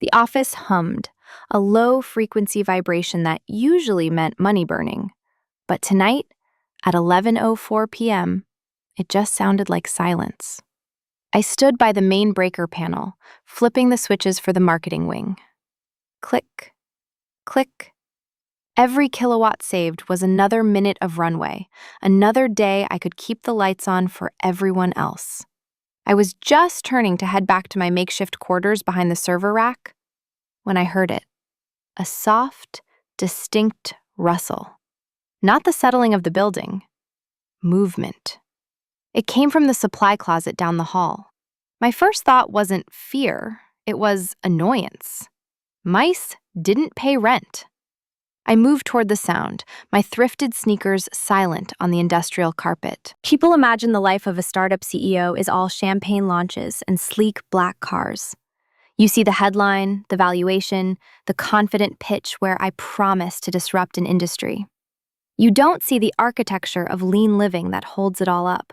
The office hummed, a low-frequency vibration that usually meant money burning. But tonight, at 11:04 p.m., it just sounded like silence. I stood by the main breaker panel, flipping the switches for the marketing wing. Click, click. Every kilowatt saved was another minute of runway, another day I could keep the lights on for everyone else. I was just turning to head back to my makeshift quarters behind the server rack when I heard it. A soft, distinct rustle. Not the settling of the building. Movement. It came from the supply closet down the hall. My first thought wasn't fear, it was annoyance. Mice didn't pay rent. I moved toward the sound, my thrifted sneakers silent on the industrial carpet. People imagine the life of a startup CEO is all champagne launches and sleek black cars. You see the headline, the valuation, the confident pitch where I promise to disrupt an industry. You don't see the architecture of lean living that holds it all up.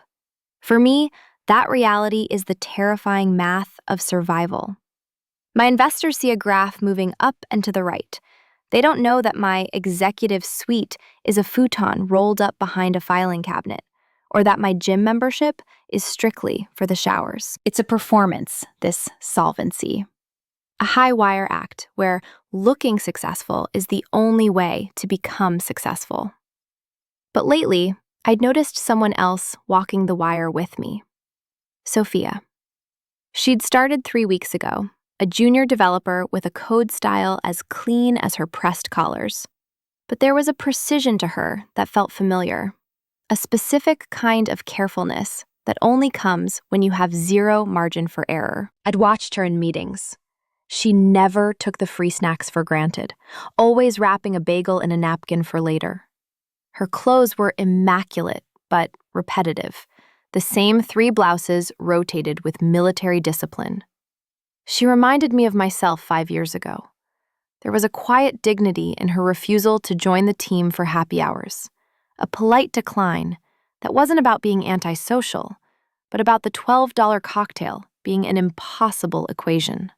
For me, that reality is the terrifying math of survival. My investors see a graph moving up and to the right. They don't know that my executive suite is a futon rolled up behind a filing cabinet, or that my gym membership is strictly for the showers. It's a performance, this solvency. A high-wire act where looking successful is the only way to become successful. But lately, I'd noticed someone else walking the wire with me. Sophia. She'd started 3 weeks ago, a junior developer with a code style as clean as her pressed collars. But there was a precision to her that felt familiar, a specific kind of carefulness that only comes when you have zero margin for error. I'd watched her in meetings. She never took the free snacks for granted, always wrapping a bagel in a napkin for later. Her clothes were immaculate, but repetitive. The same 3 blouses rotated with military discipline. She reminded me of myself 5 years ago. There was a quiet dignity in her refusal to join the team for happy hours, a polite decline that wasn't about being antisocial, but about the $12 cocktail being an impossible equation.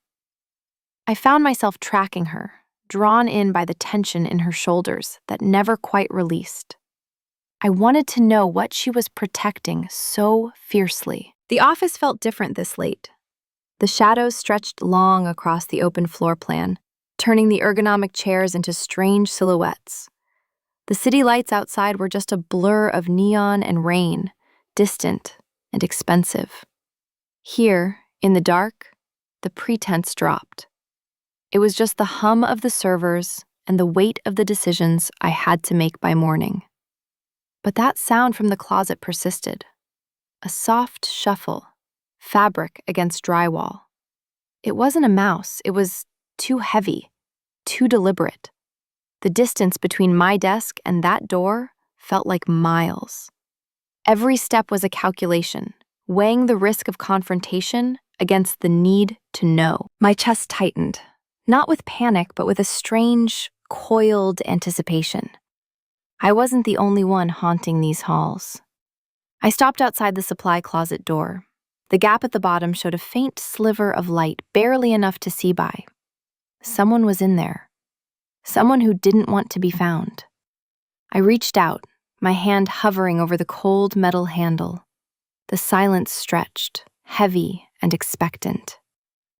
I found myself tracking her, drawn in by the tension in her shoulders that never quite released. I wanted to know what she was protecting so fiercely. The office felt different this late. The shadows stretched long across the open floor plan, turning the ergonomic chairs into strange silhouettes. The city lights outside were just a blur of neon and rain, distant and expensive. Here, in the dark, the pretense dropped. It was just the hum of the servers and the weight of the decisions I had to make by morning. But that sound from the closet persisted. A soft shuffle, fabric against drywall. It wasn't a mouse, it was too heavy, too deliberate. The distance between my desk and that door felt like miles. Every step was a calculation, weighing the risk of confrontation against the need to know. My chest tightened, not with panic, but with a strange, coiled anticipation. I wasn't the only one haunting these halls. I stopped outside the supply closet door. The gap at the bottom showed a faint sliver of light, barely enough to see by. Someone was in there. Someone who didn't want to be found. I reached out, my hand hovering over the cold metal handle. The silence stretched, heavy and expectant.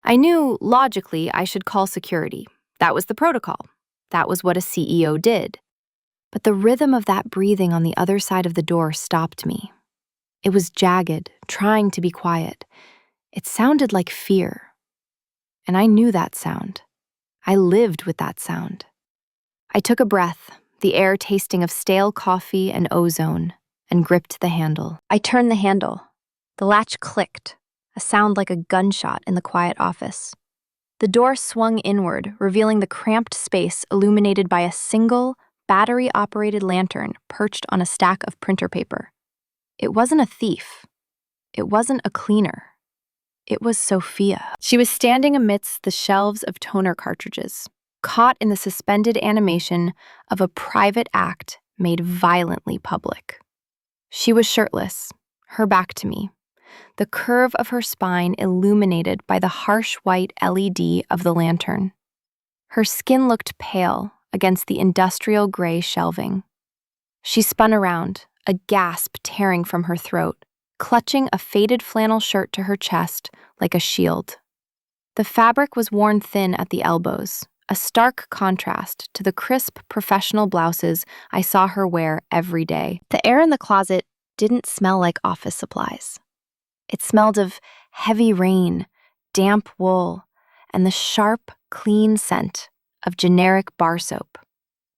I knew, logically, I should call security. That was the protocol. That was what a CEO did. But the rhythm of that breathing on the other side of the door stopped me. It was jagged, trying to be quiet. It sounded like fear. And I knew that sound. I lived with that sound. I took a breath, the air tasting of stale coffee and ozone, and gripped the handle. I turned the handle. The latch clicked, a sound like a gunshot in the quiet office. The door swung inward, revealing the cramped space illuminated by a single, battery-operated lantern perched on a stack of printer paper. It wasn't a thief. It wasn't a cleaner. It was Sophia. She was standing amidst the shelves of toner cartridges, caught in the suspended animation of a private act made violently public. She was shirtless, her back to me, the curve of her spine illuminated by the harsh white LED of the lantern. Her skin looked pale against the industrial gray shelving. She spun around, a gasp tearing from her throat, clutching a faded flannel shirt to her chest like a shield. The fabric was worn thin at the elbows, a stark contrast to the crisp professional blouses I saw her wear every day. The air in the closet didn't smell like office supplies. It smelled of heavy rain, damp wool, and the sharp, clean scent of generic bar soap,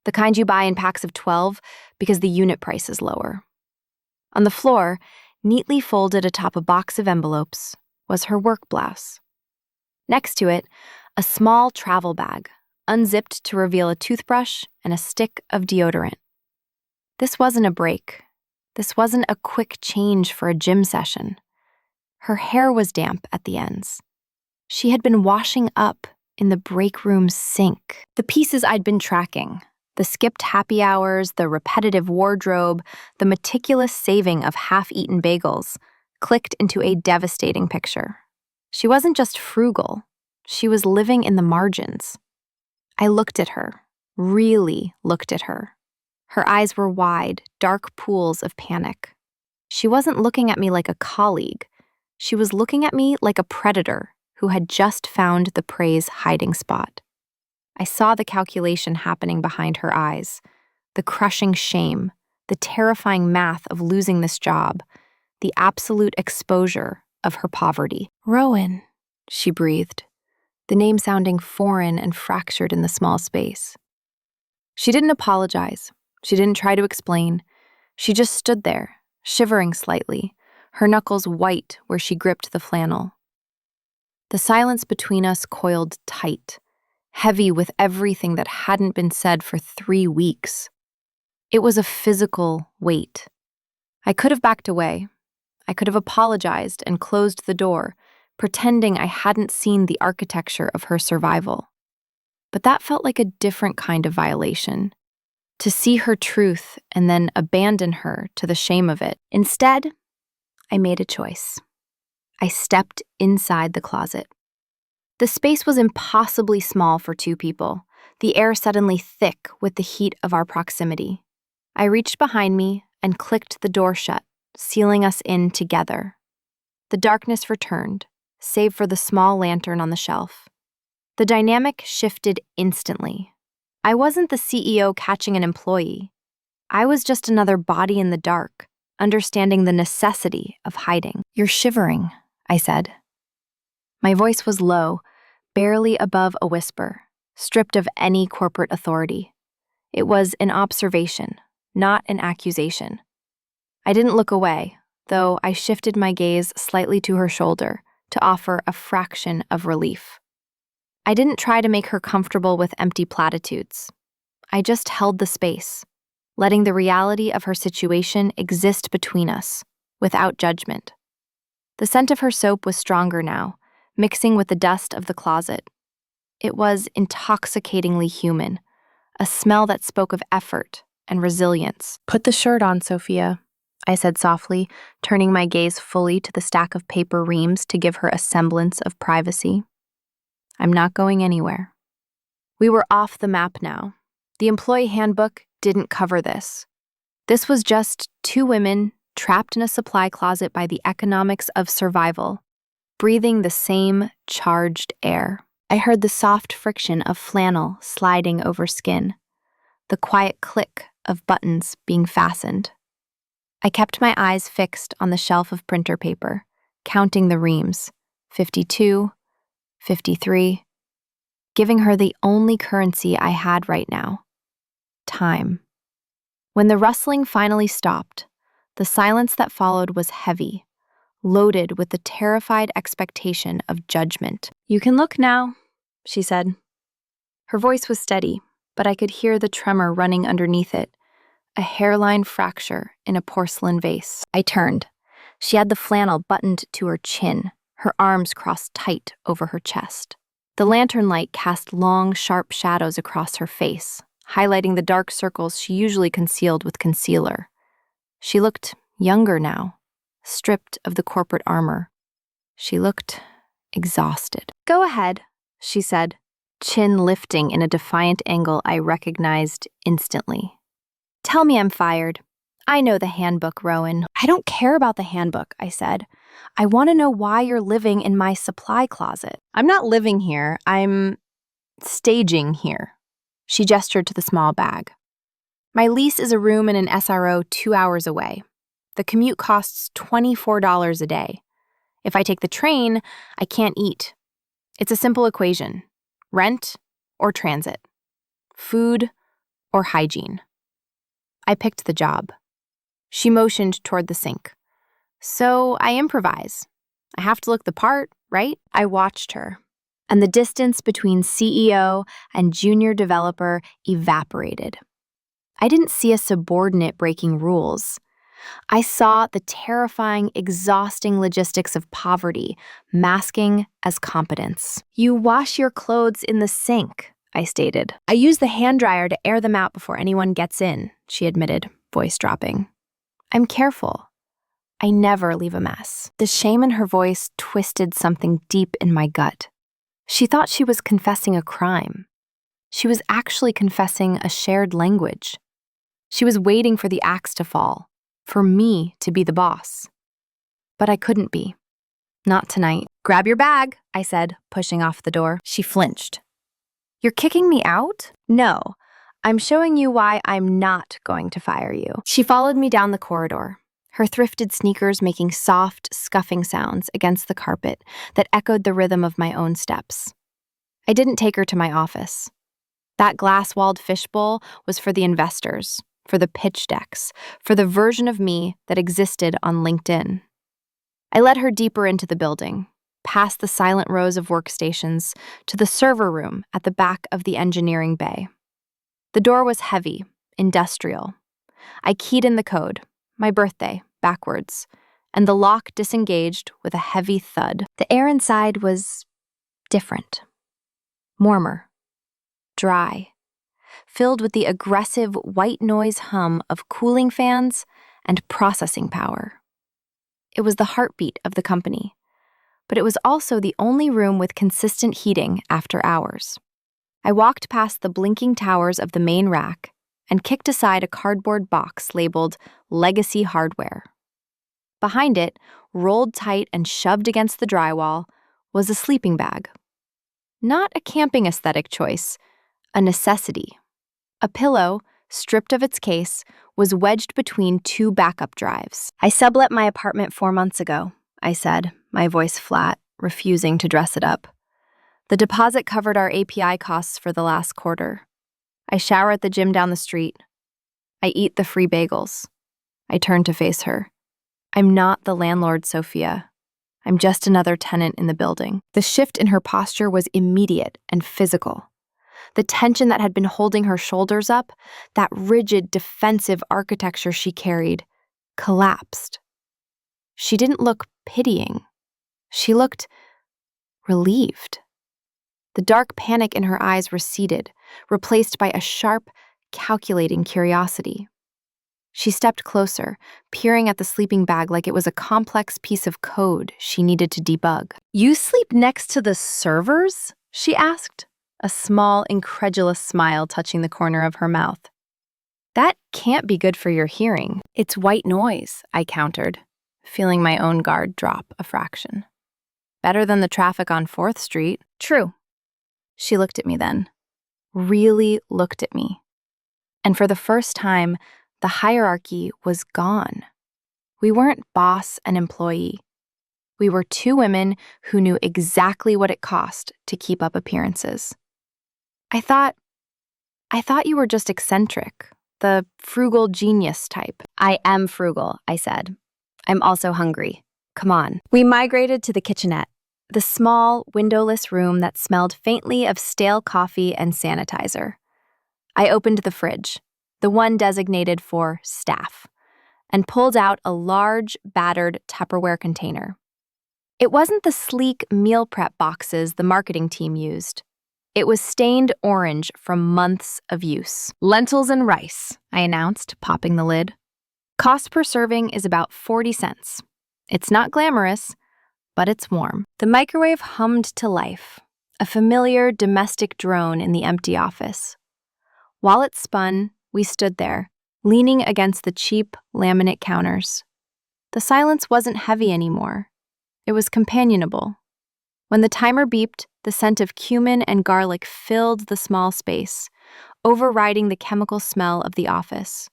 the kind you buy in packs of 12 because the unit price is lower. On the floor, neatly folded atop a box of envelopes, was her work blouse. Next to it, a small travel bag, unzipped to reveal a toothbrush and a stick of deodorant. This wasn't a break. This wasn't a quick change for a gym session. Her hair was damp at the ends. She had been washing up in the break room's sink. The pieces I'd been tracking, the skipped happy hours, the repetitive wardrobe, the meticulous saving of half-eaten bagels, clicked into a devastating picture. She wasn't just frugal. She was living in the margins. I looked at her, really looked at her. Her eyes were wide, dark pools of panic. She wasn't looking at me like a colleague. She was looking at me like a predator who had just found the prey's hiding spot. I saw the calculation happening behind her eyes, the crushing shame, the terrifying math of losing this job, the absolute exposure of her poverty. "Rowan," she breathed, the name sounding foreign and fractured in the small space. She didn't apologize. She didn't try to explain. She just stood there, shivering slightly, her knuckles white where she gripped the flannel. The silence between us coiled tight, heavy with everything that hadn't been said for 3 weeks. It was a physical weight. I could have backed away. I could have apologized and closed the door, pretending I hadn't seen the architecture of her survival. But that felt like a different kind of violation. To see her truth and then abandon her to the shame of it. Instead, I made a choice. I stepped inside the closet. The space was impossibly small for 2 people, the air suddenly thick with the heat of our proximity. I reached behind me and clicked the door shut, sealing us in together. The darkness returned, save for the small lantern on the shelf. The dynamic shifted instantly. I wasn't the CEO catching an employee. I was just another body in the dark, understanding the necessity of hiding. "You're shivering," I said. My voice was low, barely above a whisper, stripped of any corporate authority. It was an observation, not an accusation. I didn't look away, though I shifted my gaze slightly to her shoulder to offer a fraction of relief. I didn't try to make her comfortable with empty platitudes. I just held the space, letting the reality of her situation exist between us, without judgment. The scent of her soap was stronger now, mixing with the dust of the closet. It was intoxicatingly human, a smell that spoke of effort and resilience. "Put the shirt on, Sophia," I said softly, turning my gaze fully to the stack of paper reams to give her a semblance of privacy. "I'm not going anywhere." We were off the map now. The employee handbook didn't cover this. This was just 2 women trapped in a supply closet by the economics of survival, breathing the same charged air. I heard the soft friction of flannel sliding over skin, the quiet click of buttons being fastened. I kept my eyes fixed on the shelf of printer paper, counting the reams, 52, 53, giving her the only currency I had right now, time. When the rustling finally stopped, the silence that followed was heavy, loaded with the terrified expectation of judgment. "You can look now," she said. Her voice was steady, but I could hear the tremor running underneath it, a hairline fracture in a porcelain vase. I turned. She had the flannel buttoned to her chin, her arms crossed tight over her chest. The lantern light cast long, sharp shadows across her face, highlighting the dark circles she usually concealed with concealer. She looked younger now, stripped of the corporate armor. She looked exhausted. "Go ahead," she said, chin lifting in a defiant angle I recognized instantly. "Tell me I'm fired. I know the handbook, Rowan." "I don't care about the handbook," I said. "I want to know why you're living in my supply closet." "I'm not living here. I'm staging here." She gestured to the small bag. "My lease is a room in an SRO 2 hours away. The commute costs $24 a day. If I take the train, I can't eat. It's a simple equation: rent or transit, food or hygiene." I picked the job. She motioned toward the sink. "So I improvise. I have to look the part, right?" I watched her, and the distance between CEO and junior developer evaporated. I didn't see a subordinate breaking rules. I saw the terrifying, exhausting logistics of poverty masking as competence. "You wash your clothes in the sink," I stated. "I use the hand dryer to air them out before anyone gets in," she admitted, voice dropping. "I'm careful. I never leave a mess." The shame in her voice twisted something deep in my gut. She thought she was confessing a crime. She was actually confessing a shared language. She was waiting for the axe to fall, for me to be the boss. But I couldn't be. Not tonight. "Grab your bag," I said, pushing off the door. She flinched. "You're kicking me out?" "No, I'm showing you why I'm not going to fire you." She followed me down the corridor, her thrifted sneakers making soft, scuffing sounds against the carpet that echoed the rhythm of my own steps. I didn't take her to my office. That glass-walled fishbowl was for the investors, for the pitch decks, for the version of me that existed on LinkedIn. I led her deeper into the building, past the silent rows of workstations, to the server room at the back of the engineering bay. The door was heavy, industrial. I keyed in the code, my birthday, backwards, and the lock disengaged with a heavy thud. The air inside was different. Warmer, dry, filled with the aggressive white noise hum of cooling fans and processing power. It was the heartbeat of the company, but it was also the only room with consistent heating after hours. I walked past the blinking towers of the main rack and kicked aside a cardboard box labeled Legacy Hardware. Behind it, rolled tight and shoved against the drywall, was a sleeping bag. Not a camping aesthetic choice, a necessity. A pillow, stripped of its case, was wedged between 2 backup drives. "I sublet my apartment 4 months ago," I said, my voice flat, refusing to dress it up. "The deposit covered our API costs for the last quarter. I shower at the gym down the street. I eat the free bagels." I turned to face her. "I'm not the landlord, Sophia. I'm just another tenant in the building." The shift in her posture was immediate and physical. The tension that had been holding her shoulders up, that rigid, defensive architecture she carried, collapsed. She didn't look pitying. She looked relieved. The dark panic in her eyes receded, replaced by a sharp, calculating curiosity. She stepped closer, peering at the sleeping bag like it was a complex piece of code she needed to debug. "You sleep next to the servers?" she asked, a small, incredulous smile touching the corner of her mouth. "That can't be good for your hearing." "It's white noise," I countered, feeling my own guard drop a fraction. "Better than the traffic on 4th Street. "True." She looked at me then, really looked at me. And for the first time, the hierarchy was gone. We weren't boss and employee. We were 2 women who knew exactly what it cost to keep up appearances. I thought you were just eccentric, the frugal genius type." "I am frugal," I said. "I'm also hungry. Come on." We migrated to the kitchenette, the small, windowless room that smelled faintly of stale coffee and sanitizer. I opened the fridge, the one designated for staff, and pulled out a large, battered Tupperware container. It wasn't the sleek meal prep boxes the marketing team used. It was stained orange from months of use. "Lentils and rice," I announced, popping the lid. "Cost per serving is about 40 cents. It's not glamorous, but it's warm. The microwave hummed to life, a familiar domestic drone in the empty office. While it spun, we stood there, leaning against the cheap laminate counters. The silence wasn't heavy anymore. It was companionable. When the timer beeped, the scent of cumin and garlic filled the small space, overriding the chemical smell of the office.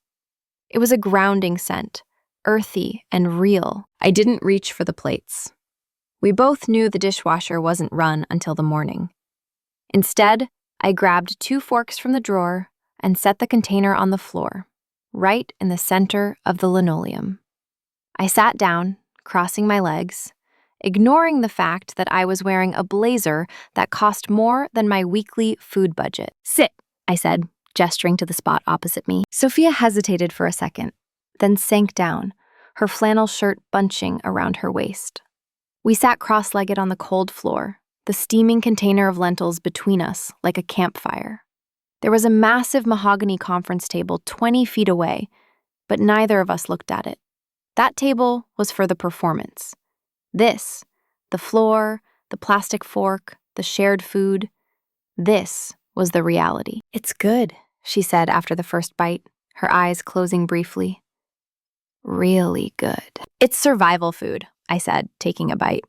It was a grounding scent, earthy and real. I didn't reach for the plates. We both knew the dishwasher wasn't run until the morning. Instead, I grabbed 2 forks from the drawer and set the container on the floor, right in the center of the linoleum. I sat down, crossing my legs, ignoring the fact that I was wearing a blazer that cost more than my weekly food budget. "Sit," I said, gesturing to the spot opposite me. Sophia hesitated for a second, then sank down, her flannel shirt bunching around her waist. We sat cross-legged on the cold floor, the steaming container of lentils between us like a campfire. There was a massive mahogany conference table 20 feet away, but neither of us looked at it. That table was for the performance. This, the floor, the plastic fork, the shared food, this was the reality. "It's good," she said after the first bite, her eyes closing briefly. "Really good." "It's survival food," I said, taking a bite.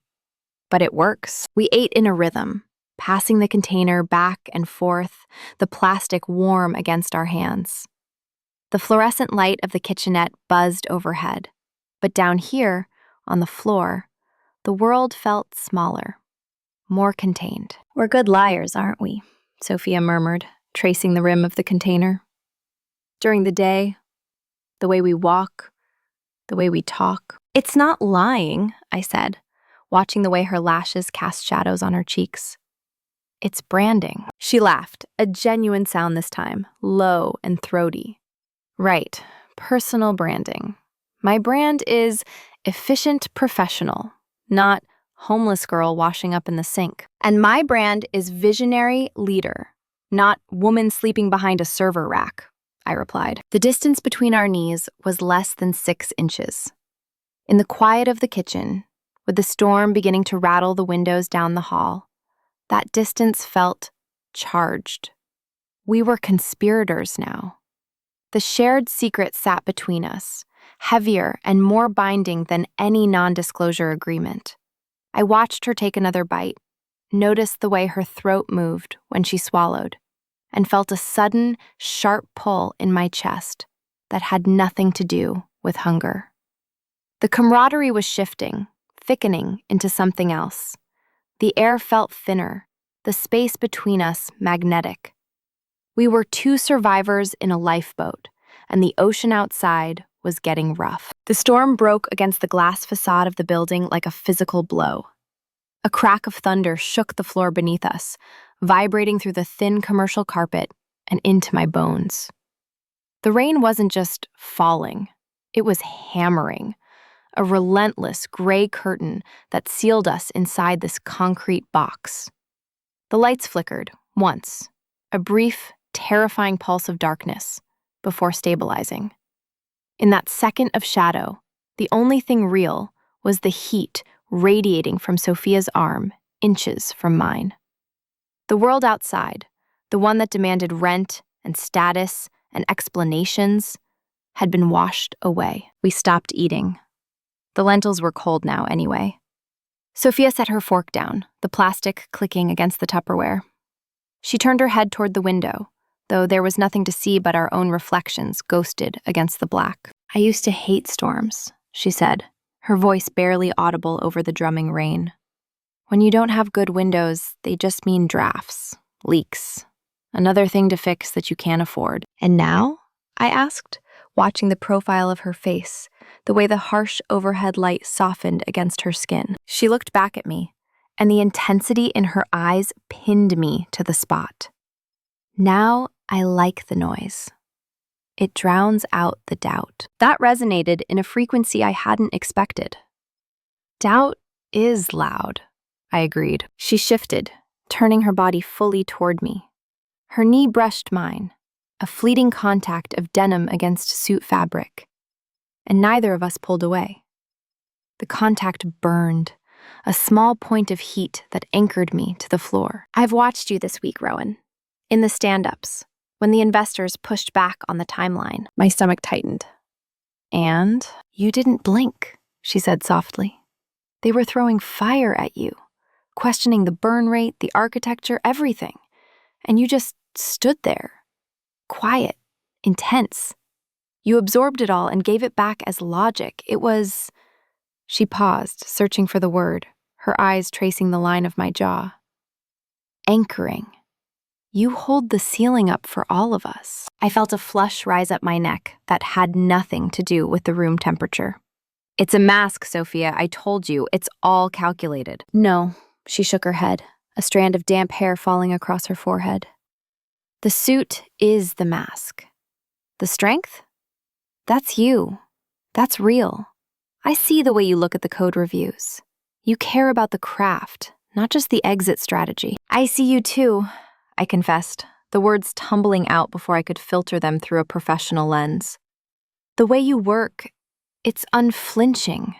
"But it works." We ate in a rhythm, passing the container back and forth, the plastic warm against our hands. The fluorescent light of the kitchenette buzzed overhead, but down here, on the floor, the world felt smaller, more contained. "We're good liars, aren't we?" Sophia murmured, tracing the rim of the container. "During the day, the way we walk, the way we talk." "It's not lying," I said, watching the way her lashes cast shadows on her cheeks. "It's branding." She laughed, a genuine sound this time, low and throaty. "Right, personal branding. My brand is efficient professional, not homeless girl washing up in the sink. And my brand is visionary leader, not woman sleeping behind a server rack," I replied. The distance between our knees was less than 6 inches. In the quiet of the kitchen, with the storm beginning to rattle the windows down the hall, that distance felt charged. We were conspirators now. The shared secret sat between us, heavier and more binding than any non-disclosure agreement. I watched her take another bite, noticed the way her throat moved when she swallowed, and felt a sudden, sharp pull in my chest that had nothing to do with hunger. The camaraderie was shifting, thickening into something else. The air felt thinner, the space between us magnetic. We were 2 survivors in a lifeboat, and the ocean outside was getting rough. The storm broke against the glass facade of the building like a physical blow. A crack of thunder shook the floor beneath us, vibrating through the thin commercial carpet and into my bones. The rain wasn't just falling, it was hammering, a relentless gray curtain that sealed us inside this concrete box. The lights flickered, once, a brief, terrifying pulse of darkness, before stabilizing. In that second of shadow, the only thing real was the heat radiating from Sophia's arm, inches from mine. The world outside, the one that demanded rent and status and explanations, had been washed away. We stopped eating. The lentils were cold now anyway. Sophia set her fork down, the plastic clicking against the Tupperware. She turned her head toward the window, though there was nothing to see but our own reflections ghosted against the black. "I used to hate storms," she said, her voice barely audible over the drumming rain. "When you don't have good windows, they just mean drafts, leaks, another thing to fix that you can't afford." "And now?" I asked, watching the profile of her face, the way the harsh overhead light softened against her skin. She looked back at me, and the intensity in her eyes pinned me to the spot. "Now I like the noise. It drowns out the doubt." That resonated in a frequency I hadn't expected. "Doubt is loud," I agreed. She shifted, turning her body fully toward me. Her knee brushed mine, a fleeting contact of denim against suit fabric, and neither of us pulled away. The contact burned, a small point of heat that anchored me to the floor. I've watched you this week, Rowan. In the stand-ups, when the investors pushed back on the timeline. My stomach tightened. And you didn't blink, she said softly. They were throwing fire at you, questioning the burn rate, the architecture, everything. And you just stood there, quiet, intense. You absorbed it all and gave it back as logic. It was... She paused, searching for the word, her eyes tracing the line of my jaw. Anchoring. You hold the ceiling up for all of us. I felt a flush rise up my neck that had nothing to do with the room temperature. It's a mask, Sophia. I told you. It's all calculated. No, she shook her head, a strand of damp hair falling across her forehead. The suit is the mask. The strength? That's you. That's real. I see the way you look at the code reviews. You care about the craft, not just the exit strategy. I see you too, I confessed, the words tumbling out before I could filter them through a professional lens. The way you work, it's unflinching.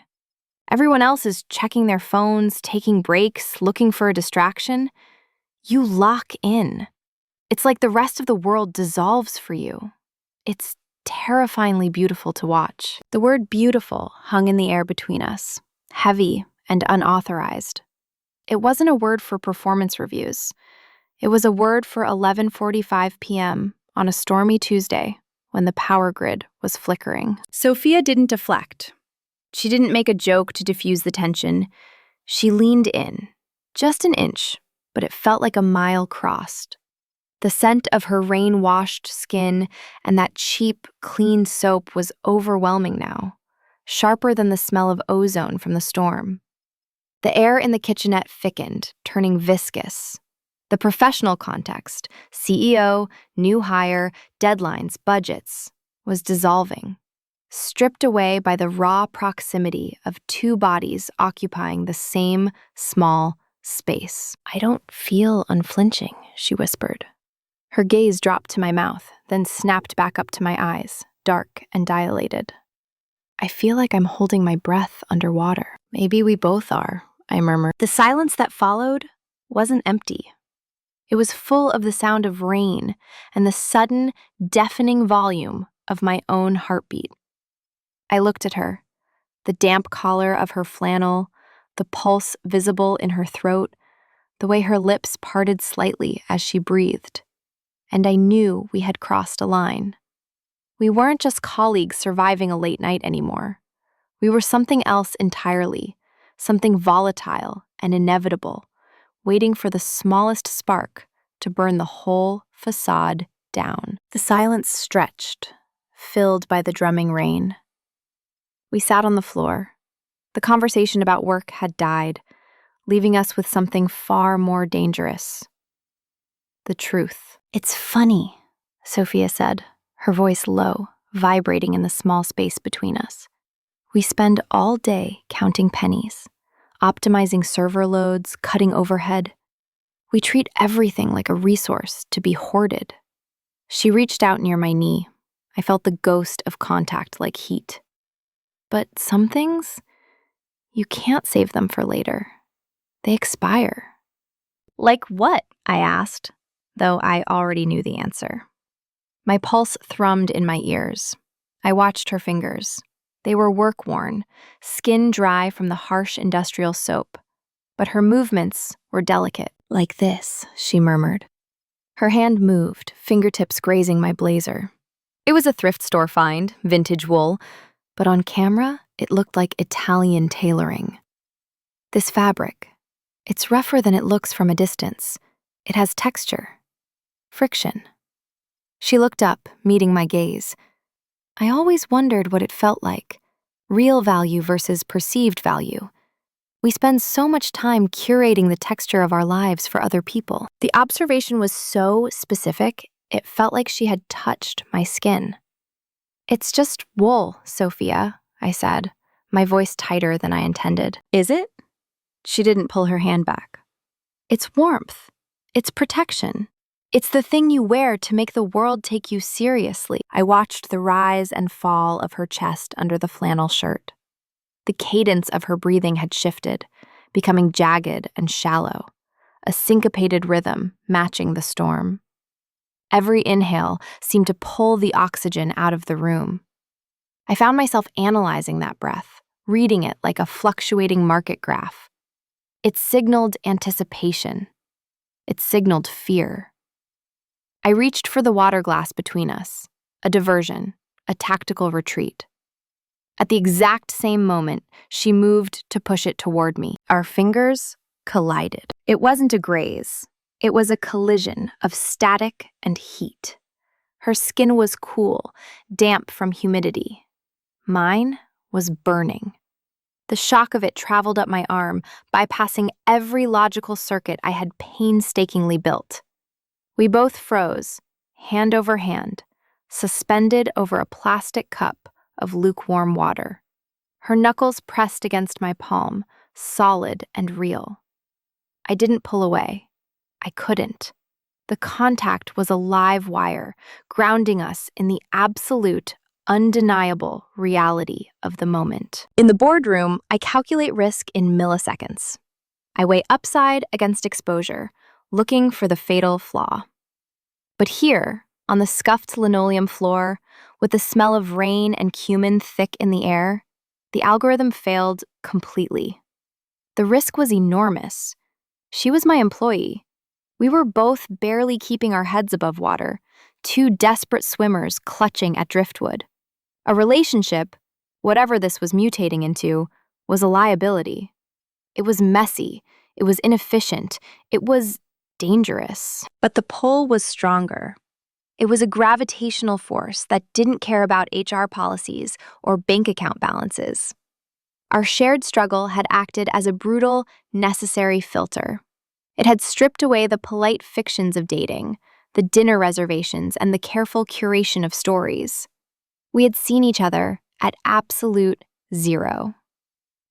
Everyone else is checking their phones, taking breaks, looking for a distraction. You lock in. It's like the rest of the world dissolves for you. It's terrifyingly beautiful to watch. The word beautiful hung in the air between us, heavy and unauthorized. It wasn't a word for performance reviews. It was a word for 11:45 p.m. on a stormy Tuesday when the power grid was flickering. Sophia didn't deflect. She didn't make a joke to diffuse the tension. She leaned in, just an inch, but it felt like a mile crossed. The scent of her rain-washed skin and that cheap, clean soap was overwhelming now, sharper than the smell of ozone from the storm. The air in the kitchenette thickened, turning viscous. The professional context, CEO, new hire, deadlines, budgets, was dissolving, stripped away by the raw proximity of two bodies occupying the same small space. I don't feel unflinching, she whispered. Her gaze dropped to my mouth, then snapped back up to my eyes, dark and dilated. I feel like I'm holding my breath underwater. Maybe we both are, I murmured. The silence that followed wasn't empty. It was full of the sound of rain and the sudden, deafening volume of my own heartbeat. I looked at her, the damp collar of her flannel, the pulse visible in her throat, the way her lips parted slightly as she breathed. And I knew we had crossed a line. We weren't just colleagues surviving a late night anymore. We were something else entirely, something volatile and inevitable, waiting for the smallest spark to burn the whole facade down. The silence stretched, filled by the drumming rain. We sat on the floor. The conversation about work had died, leaving us with something far more dangerous. The truth. It's funny, Sophia said, her voice low, vibrating in the small space between us. We spend all day counting pennies, optimizing server loads, cutting overhead. We treat everything like a resource to be hoarded. She reached out near my knee. I felt the ghost of contact like heat. But some things, you can't save them for later. They expire. Like what? I asked, though I already knew the answer. My pulse thrummed in my ears. I watched her fingers. They were work-worn, skin dry from the harsh industrial soap. But her movements were delicate. Like this, she murmured. Her hand moved, fingertips grazing my blazer. It was a thrift store find, vintage wool, but on camera, it looked like Italian tailoring. This fabric, it's rougher than it looks from a distance. It has texture, friction. She looked up, meeting my gaze. I always wondered what it felt like, real value versus perceived value. We spend so much time curating the texture of our lives for other people. The observation was so specific, it felt like she had touched my skin. It's just wool, Sophia, I said, my voice tighter than I intended. Is it? She didn't pull her hand back. It's warmth. It's protection. It's the thing you wear to make the world take you seriously. I watched the rise and fall of her chest under the flannel shirt. The cadence of her breathing had shifted, becoming jagged and shallow, a syncopated rhythm matching the storm. Every inhale seemed to pull the oxygen out of the room. I found myself analyzing that breath, reading it like a fluctuating market graph. It signaled anticipation. It signaled fear. I reached for the water glass between us, a diversion, a tactical retreat. At the exact same moment, she moved to push it toward me. Our fingers collided. It wasn't a graze. It was a collision of static and heat. Her skin was cool, damp from humidity. Mine was burning. The shock of it traveled up my arm, bypassing every logical circuit I had painstakingly built. We both froze, hand over hand, suspended over a plastic cup of lukewarm water. Her knuckles pressed against my palm, solid and real. I didn't pull away. I couldn't. The contact was a live wire, grounding us in the absolute, undeniable reality of the moment. In the boardroom, I calculate risk in milliseconds. I weigh upside against exposure, looking for the fatal flaw. But here, on the scuffed linoleum floor, with the smell of rain and cumin thick in the air, the algorithm failed completely. The risk was enormous. She was my employee. We were both barely keeping our heads above water, two desperate swimmers clutching at driftwood. A relationship, whatever this was mutating into, was a liability. It was messy, it was inefficient, it was dangerous. But the pull was stronger. It was a gravitational force that didn't care about HR policies or bank account balances. Our shared struggle had acted as a brutal, necessary filter. It had stripped away the polite fictions of dating, the dinner reservations, and the careful curation of stories. We had seen each other at absolute zero.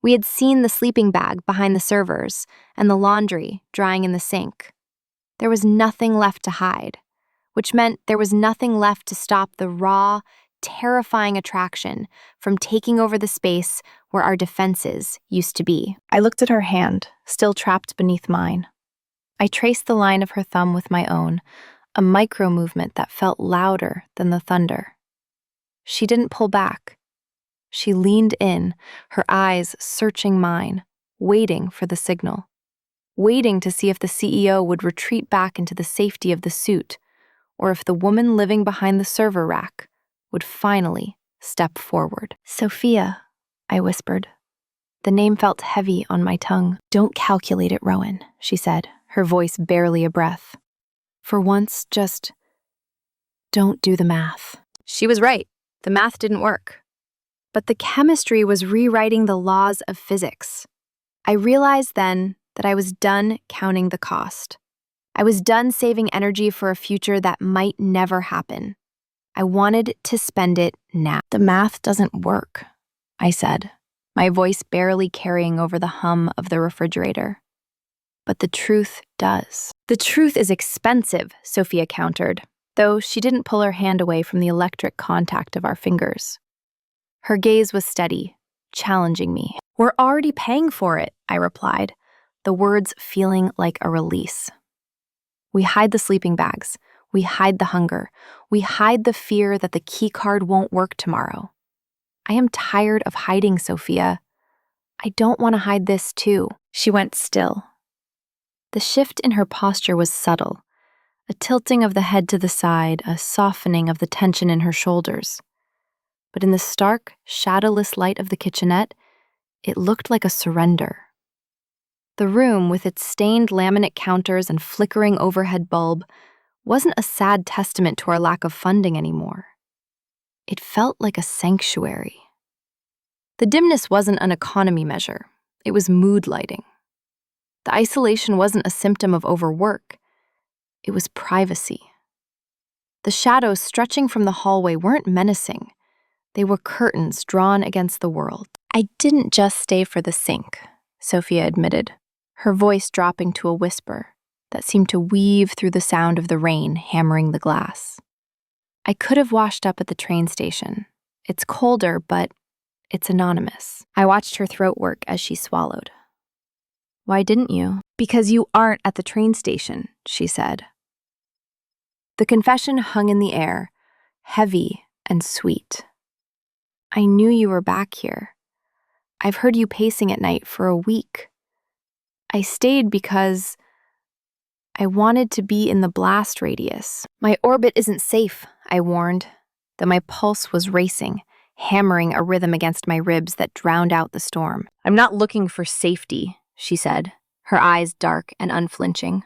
We had seen the sleeping bag behind the servers and the laundry drying in the sink. There was nothing left to hide, which meant there was nothing left to stop the raw, terrifying attraction from taking over the space where our defenses used to be. I looked at her hand, still trapped beneath mine. I traced the line of her thumb with my own, a micro movement that felt louder than the thunder. She didn't pull back. She leaned in, her eyes searching mine, waiting for the signal, waiting to see if the CEO would retreat back into the safety of the suit, or if the woman living behind the server rack would finally step forward. Sophia, I whispered. The name felt heavy on my tongue. Don't calculate it, Rowan, she said, her voice barely a breath. For once, just don't do the math. She was right. The math didn't work. But the chemistry was rewriting the laws of physics. I realized then that I was done counting the cost. I was done saving energy for a future that might never happen. I wanted to spend it now. The math doesn't work, I said, my voice barely carrying over the hum of the refrigerator. But the truth does. The truth is expensive, Sophia countered, though she didn't pull her hand away from the electric contact of our fingers. Her gaze was steady, challenging me. We're already paying for it, I replied, the words feeling like a release. We hide the sleeping bags. We hide the hunger. We hide the fear that the keycard won't work tomorrow. I am tired of hiding, Sophia. I don't want to hide this too. She went still. The shift in her posture was subtle, a tilting of the head to the side, a softening of the tension in her shoulders. But in the stark, shadowless light of the kitchenette, it looked like a surrender. The room, with its stained laminate counters and flickering overhead bulb, wasn't a sad testament to our lack of funding anymore. It felt like a sanctuary. The dimness wasn't an economy measure. It was mood lighting. The isolation wasn't a symptom of overwork. It was privacy. The shadows stretching from the hallway weren't menacing. They were curtains drawn against the world. I didn't just stay for the sink, Sophia admitted, her voice dropping to a whisper that seemed to weave through the sound of the rain hammering the glass. I could have washed up at the train station. It's colder, but It's anonymous. I watched her throat work as she swallowed. Why didn't you? Because you aren't at the train station, she said. The confession hung in the air, heavy and sweet. I knew you were back here. I've heard you pacing at night for a week. I stayed because I wanted to be in the blast radius. My orbit isn't safe, I warned, though my pulse was racing, hammering a rhythm against my ribs that drowned out the storm. I'm not looking for safety, she said, her eyes dark and unflinching.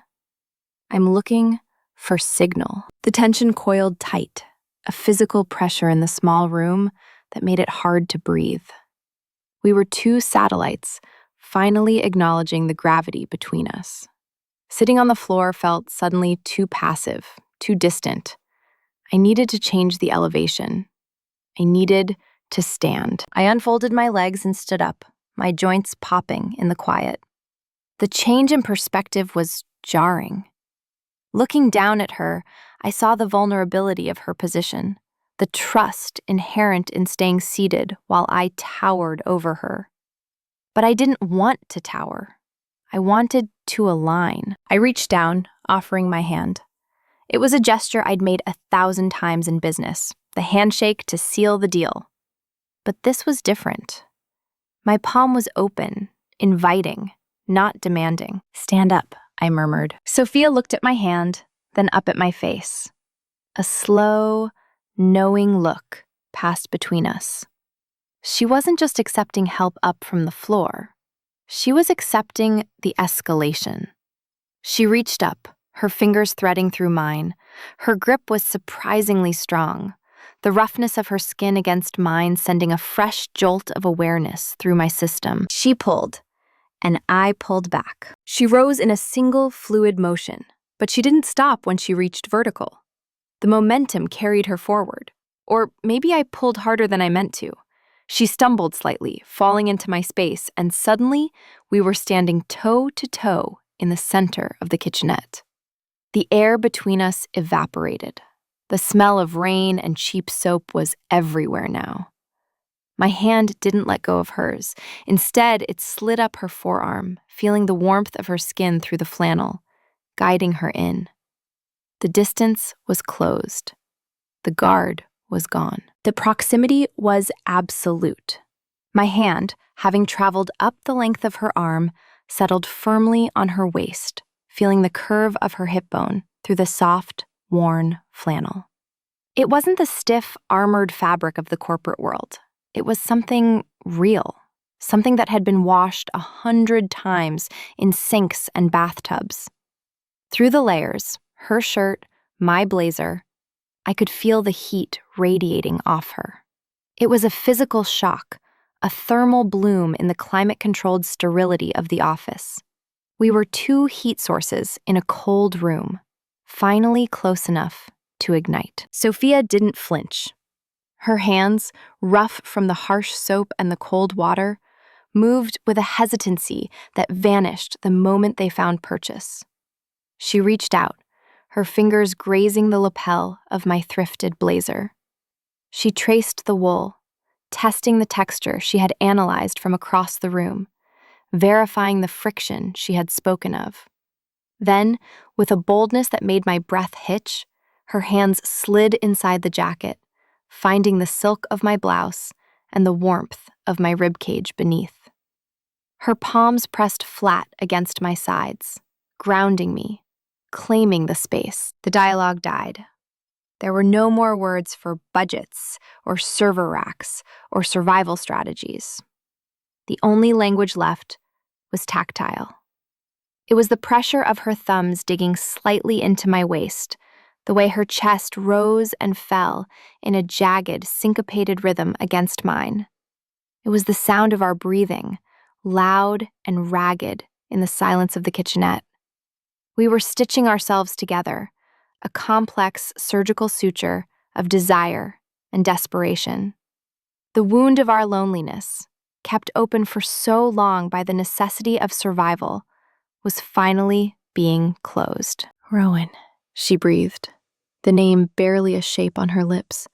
I'm looking for signal. The tension coiled tight, a physical pressure in the small room that made it hard to breathe. We were two satellites, finally acknowledging the gravity between us. Sitting on the floor felt suddenly too passive, too distant. I needed to change the elevation. I needed to stand. I unfolded my legs and stood up, my joints popping in the quiet. The change in perspective was jarring. Looking down at her, I saw the vulnerability of her position, the trust inherent in staying seated while I towered over her. But I didn't want to tower. I wanted to align. I reached down, offering my hand. It was a gesture I'd made 1,000 times in business, the handshake to seal the deal. But this was different. My palm was open, inviting, not demanding. Stand up, I murmured. Sophia looked at my hand, then up at my face. A slow, knowing look passed between us. She wasn't just accepting help up from the floor. She was accepting the escalation. She reached up, her fingers threading through mine. Her grip was surprisingly strong, the roughness of her skin against mine sending a fresh jolt of awareness through my system. She pulled, and I pulled back. She rose in a single fluid motion, but she didn't stop when she reached vertical. The momentum carried her forward. Or maybe I pulled harder than I meant to. She stumbled slightly, falling into my space, and suddenly we were standing toe to toe in the center of the kitchenette. The air between us evaporated. The smell of rain and cheap soap was everywhere now. My hand didn't let go of hers. Instead, it slid up her forearm, feeling the warmth of her skin through the flannel, guiding her in. The distance was closed. The guard was gone. The proximity was absolute. My hand, having traveled up the length of her arm, settled firmly on her waist, feeling the curve of her hip bone through the soft, worn flannel. It wasn't the stiff, armored fabric of the corporate world. It was something real, something that had been washed 100 times in sinks and bathtubs. Through the layers, her shirt, my blazer, I could feel the heat radiating off her. It was a physical shock, a thermal bloom in the climate-controlled sterility of the office. We were two heat sources in a cold room, finally close enough to ignite. Sophia didn't flinch. Her hands, rough from the harsh soap and the cold water, moved with a hesitancy that vanished the moment they found purchase. She reached out, her fingers grazing the lapel of my thrifted blazer. She traced the wool, testing the texture she had analyzed from across the room, verifying the friction she had spoken of. Then, with a boldness that made my breath hitch, her hands slid inside the jacket, finding the silk of my blouse and the warmth of my ribcage beneath. Her palms pressed flat against my sides, grounding me, claiming the space. The dialogue died. There were no more words for budgets or server racks or survival strategies. The only language left was tactile. It was the pressure of her thumbs digging slightly into my waist, the way her chest rose and fell in a jagged, syncopated rhythm against mine. It was the sound of our breathing, loud and ragged in the silence of the kitchenette. We were stitching ourselves together, a complex surgical suture of desire and desperation. The wound of our loneliness, kept open for so long by the necessity of survival, was finally being closed. Rowan, she breathed, the name barely a shape on her lips,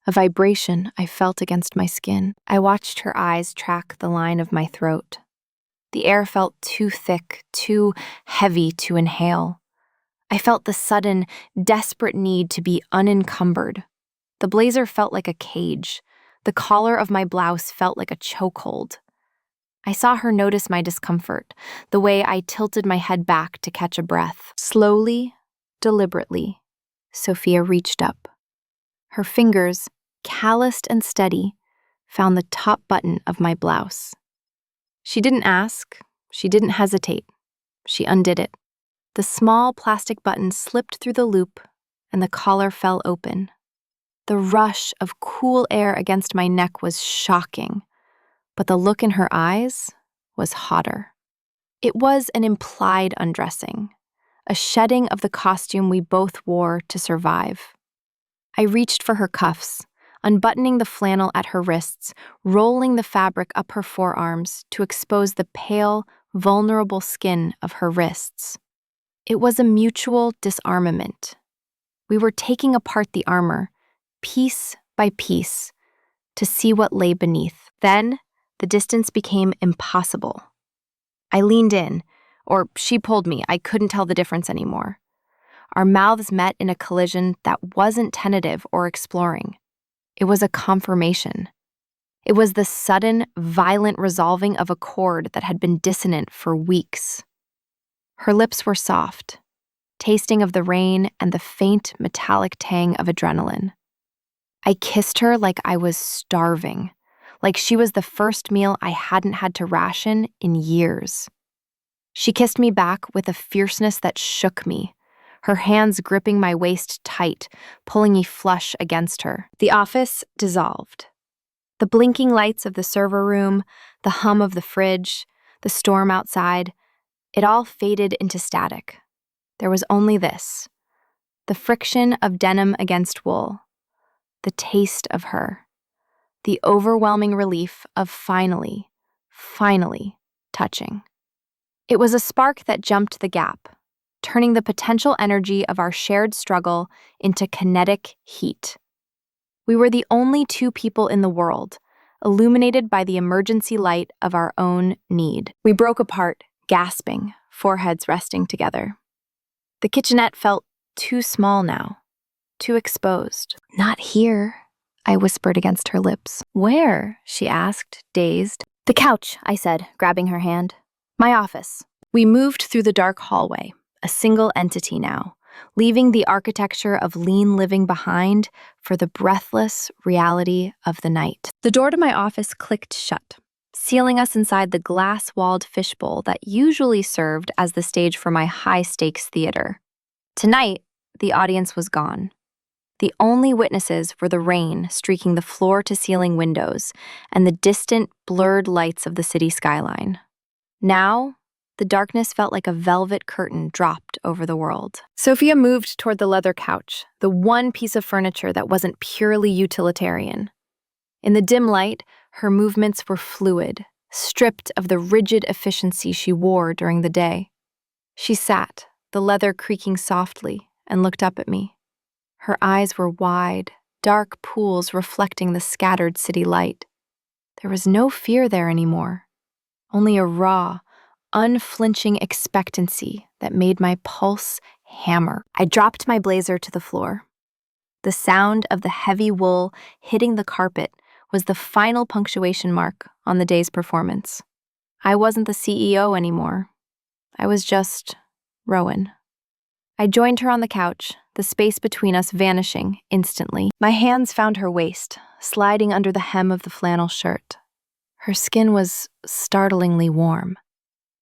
a vibration I felt against my skin. I watched her eyes track the line of my throat. The air felt too thick, too heavy to inhale. I felt the sudden, desperate need to be unencumbered. The blazer felt like a cage. The collar of my blouse felt like a chokehold. I saw her notice my discomfort, the way I tilted my head back to catch a breath. Slowly, deliberately, Sophia reached up. Her fingers, calloused and steady, found the top button of my blouse. She didn't ask, she didn't hesitate. She undid it. The small plastic button slipped through the loop, and the collar fell open. The rush of cool air against my neck was shocking, but the look in her eyes was hotter. It was an implied undressing, a shedding of the costume we both wore to survive. I reached for her cuffs, unbuttoning the flannel at her wrists, rolling the fabric up her forearms to expose the pale, vulnerable skin of her wrists. It was a mutual disarmament. We were taking apart the armor, piece by piece, to see what lay beneath. Then, the distance became impossible. I leaned in, or she pulled me. I couldn't tell the difference anymore. Our mouths met in a collision that wasn't tentative or exploring. It was a confirmation. It was the sudden, violent resolving of a chord that had been dissonant for weeks. Her lips were soft, tasting of the rain and the faint, metallic tang of adrenaline. I kissed her like I was starving, like she was the first meal I hadn't had to ration in years. She kissed me back with a fierceness that shook me, her hands gripping my waist tight, pulling me flush against her. The office dissolved. The blinking lights of the server room, the hum of the fridge, the storm outside, it all faded into static. There was only this: the friction of denim against wool, the taste of her, the overwhelming relief of finally touching. It was a spark that jumped the gap, turning the potential energy of our shared struggle into kinetic heat. We were the only two people in the world, illuminated by the emergency light of our own need. We broke apart, gasping, foreheads resting together. The kitchenette felt too small now, too exposed. "Not here," I whispered against her lips. "Where?" she asked, dazed. "The couch," I said, grabbing her hand. "My office." We moved through the dark hallway, a single entity now, leaving the architecture of lean living behind for the breathless reality of the night. The door to my office clicked shut, sealing us inside the glass-walled fishbowl that usually served as the stage for my high-stakes theater. Tonight, the audience was gone. The only witnesses were the rain streaking the floor-to-ceiling windows and the distant, blurred lights of the city skyline. Now, the darkness felt like a velvet curtain dropped over the world. Sophia moved toward the leather couch, the one piece of furniture that wasn't purely utilitarian. In the dim light, her movements were fluid, stripped of the rigid efficiency she wore during the day. She sat, the leather creaking softly, and looked up at me. Her eyes were wide, dark pools reflecting the scattered city light. There was no fear there anymore, only a raw, unflinching expectancy that made my pulse hammer. I dropped my blazer to the floor. The sound of the heavy wool hitting the carpet was the final punctuation mark on the day's performance. I wasn't the CEO anymore. I was just Rowan. I joined her on the couch, the space between us vanishing instantly. My hands found her waist, sliding under the hem of the flannel shirt. Her skin was startlingly warm.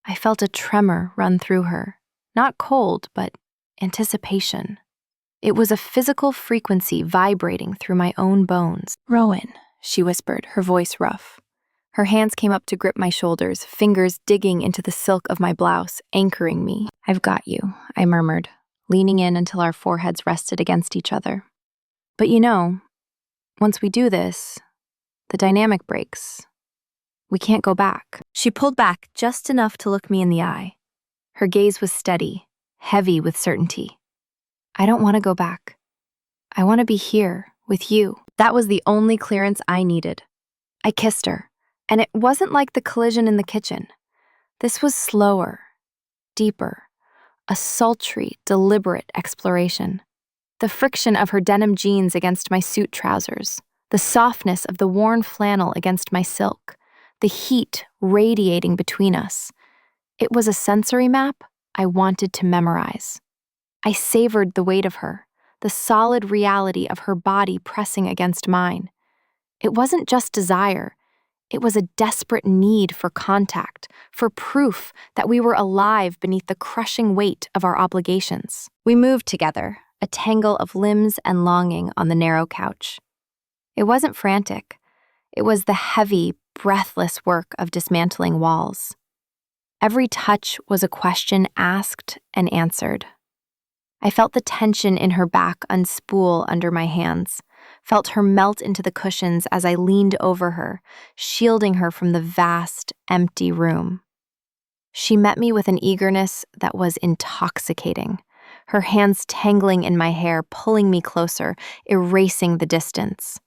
I felt a tremor run through her, not cold, but anticipation. It was a physical frequency vibrating through my own bones. "Rowan," she whispered, her voice rough. Her hands came up to grip my shoulders, fingers digging into the silk of my blouse, anchoring me. "I've got you," I murmured, leaning in until our foreheads rested against each other. "But you know, once we do this, the dynamic breaks. We can't go back." She pulled back just enough to look me in the eye. Her gaze was steady, heavy with certainty. "I don't want to go back. I want to be here with you." That was the only clearance I needed. I kissed her, and it wasn't like the collision in the kitchen. This was slower, deeper, a sultry, deliberate exploration. The friction of her denim jeans against my suit trousers, the softness of the worn flannel against my silk, the heat radiating between us. It was a sensory map I wanted to memorize. I savored the weight of her, the solid reality of her body pressing against mine. It wasn't just desire. It was a desperate need for contact, for proof that we were alive beneath the crushing weight of our obligations. We moved together, a tangle of limbs and longing on the narrow couch. It wasn't frantic. It was the heavy, breathless work of dismantling walls. Every touch was a question asked and answered. I felt the tension in her back unspool under my hands, felt her melt into the cushions as I leaned over her, shielding her from the vast, empty room. She met me with an eagerness that was intoxicating, her hands tangling in my hair, pulling me closer, erasing the distance.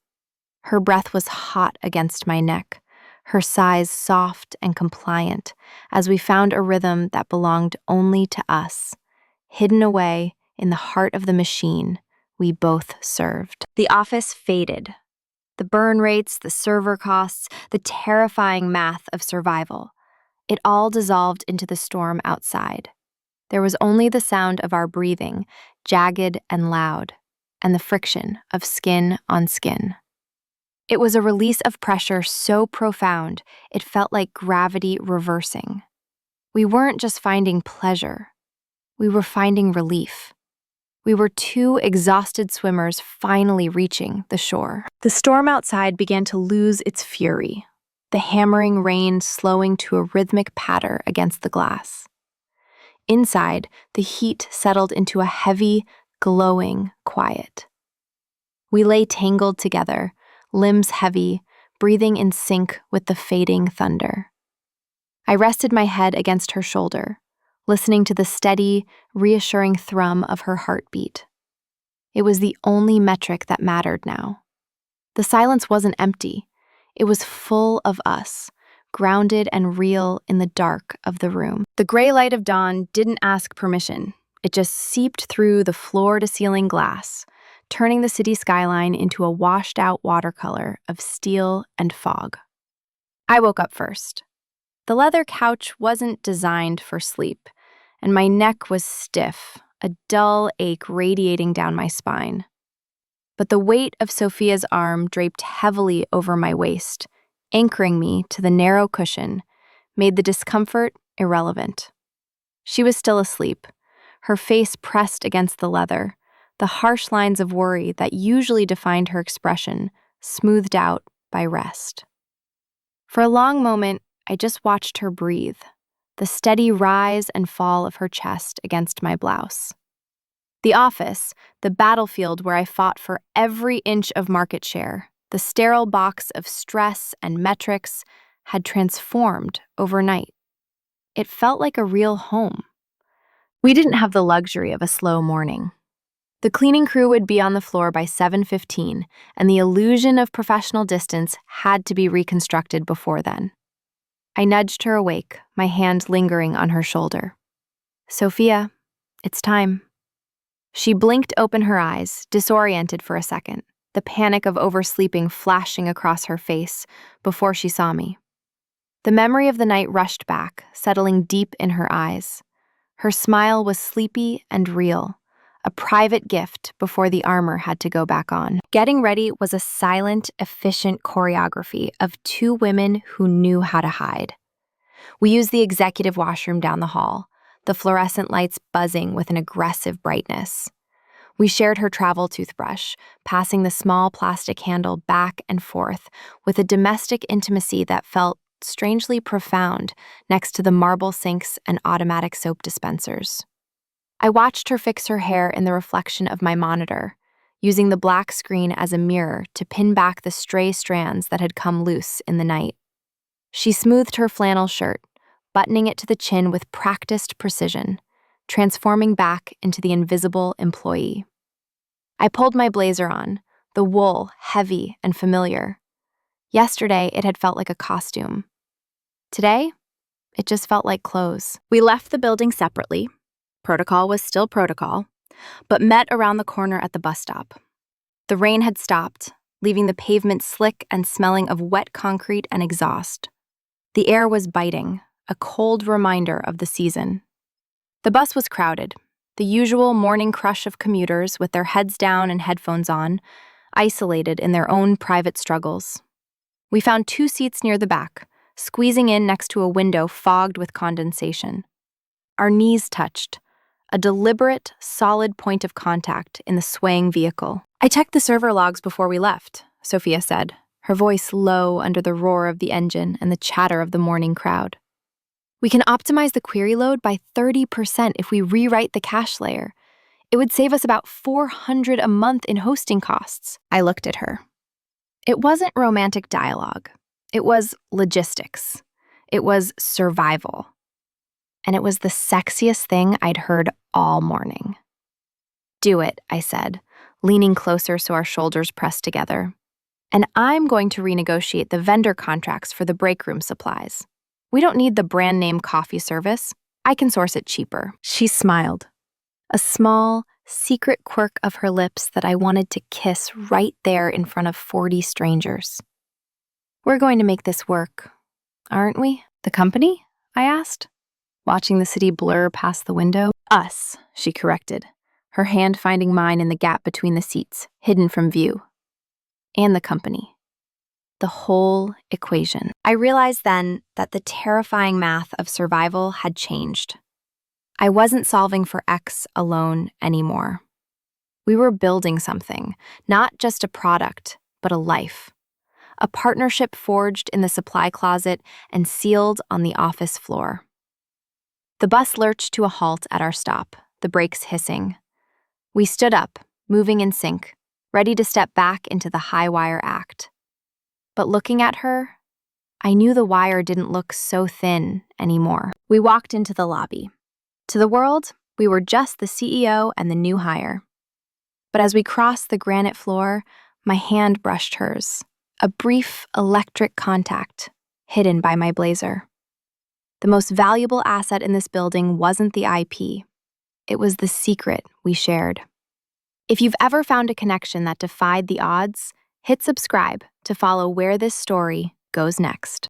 Her breath was hot against my neck, her sighs soft and compliant, as we found a rhythm that belonged only to us, hidden away in the heart of the machine we both served. The office faded. The burn rates, the server costs, the terrifying math of survival. It all dissolved into the storm outside. There was only the sound of our breathing, jagged and loud, and the friction of skin on skin. It was a release of pressure so profound, it felt like gravity reversing. We weren't just finding pleasure. We were finding relief. We were two exhausted swimmers finally reaching the shore. The storm outside began to lose its fury, the hammering rain slowing to a rhythmic patter against the glass. Inside, the heat settled into a heavy, glowing quiet. We lay tangled together, limbs heavy, breathing in sync with the fading thunder. I rested my head against her shoulder, listening to the steady, reassuring thrum of her heartbeat. It was the only metric that mattered now. The silence wasn't empty. It was full of us, grounded and real in the dark of the room. The gray light of dawn didn't ask permission. It just seeped through the floor-to-ceiling glass, turning the city skyline into a washed-out watercolor of steel and fog. I woke up first. The leather couch wasn't designed for sleep, and my neck was stiff, a dull ache radiating down my spine. But the weight of Sophia's arm draped heavily over my waist, anchoring me to the narrow cushion, made the discomfort irrelevant. She was still asleep, her face pressed against the leather, the harsh lines of worry that usually defined her expression smoothed out by rest. For a long moment, I just watched her breathe, the steady rise and fall of her chest against my blouse. The office, the battlefield where I fought for every inch of market share, the sterile box of stress and metrics, had transformed overnight. It felt like a real home. We didn't have the luxury of a slow morning. The cleaning crew would be on the floor by 7:15, and the illusion of professional distance had to be reconstructed before then. I nudged her awake, my hand lingering on her shoulder. "Sophia, it's time." She blinked open her eyes, disoriented for a second, the panic of oversleeping flashing across her face before she saw me. The memory of the night rushed back, settling deep in her eyes. Her smile was sleepy and real, a private gift before the armor had to go back on. Getting ready was a silent, efficient choreography of two women who knew how to hide. We used the executive washroom down the hall, the fluorescent lights buzzing with an aggressive brightness. We shared her travel toothbrush, passing the small plastic handle back and forth with a domestic intimacy that felt strangely profound next to the marble sinks and automatic soap dispensers. I watched her fix her hair in the reflection of my monitor, using the black screen as a mirror to pin back the stray strands that had come loose in the night. She smoothed her flannel shirt, buttoning it to the chin with practiced precision, transforming back into the invisible employee. I pulled my blazer on, the wool heavy and familiar. Yesterday, it had felt like a costume. Today, it just felt like clothes. We left the building separately. Protocol was still protocol, but met around the corner at the bus stop. The rain had stopped, leaving the pavement slick and smelling of wet concrete and exhaust. The air was biting, a cold reminder of the season. The bus was crowded, the usual morning crush of commuters with their heads down and headphones on, isolated in their own private struggles. We found 2 seats near the back, squeezing in next to a window fogged with condensation. Our knees touched, a deliberate, solid point of contact in the swaying vehicle. "I checked the server logs before we left," Sophia said, her voice low under the roar of the engine and the chatter of the morning crowd. "We can optimize the query load by 30% if we rewrite the cache layer. It would save us about $400 a month in hosting costs." I looked at her. It wasn't romantic dialogue. It was logistics. It was survival. And it was the sexiest thing I'd heard all morning. "Do it," I said, leaning closer so our shoulders pressed together. "And I'm going to renegotiate the vendor contracts for the break room supplies. We don't need the brand name coffee service. I can source it cheaper." She smiled, a small, secret quirk of her lips that I wanted to kiss right there in front of 40 strangers. "We're going to make this work, aren't we?" "The company?" I asked, watching the city blur past the window. "Us," she corrected, her hand finding mine in the gap between the seats, hidden from view. "And the company. The whole equation." I realized then that the terrifying math of survival had changed. I wasn't solving for X alone anymore. We were building something, not just a product, but a life. A partnership forged in the supply closet and sealed on the office floor. The bus lurched to a halt at our stop, the brakes hissing. We stood up, moving in sync, ready to step back into the high wire act. But looking at her, I knew the wire didn't look so thin anymore. We walked into the lobby. To the world, we were just the CEO and the new hire. But as we crossed the granite floor, my hand brushed hers, a brief electric contact, hidden by my blazer. The most valuable asset in this building wasn't the IP. It was the secret we shared. If you've ever found a connection that defied the odds, hit subscribe to follow where this story goes next.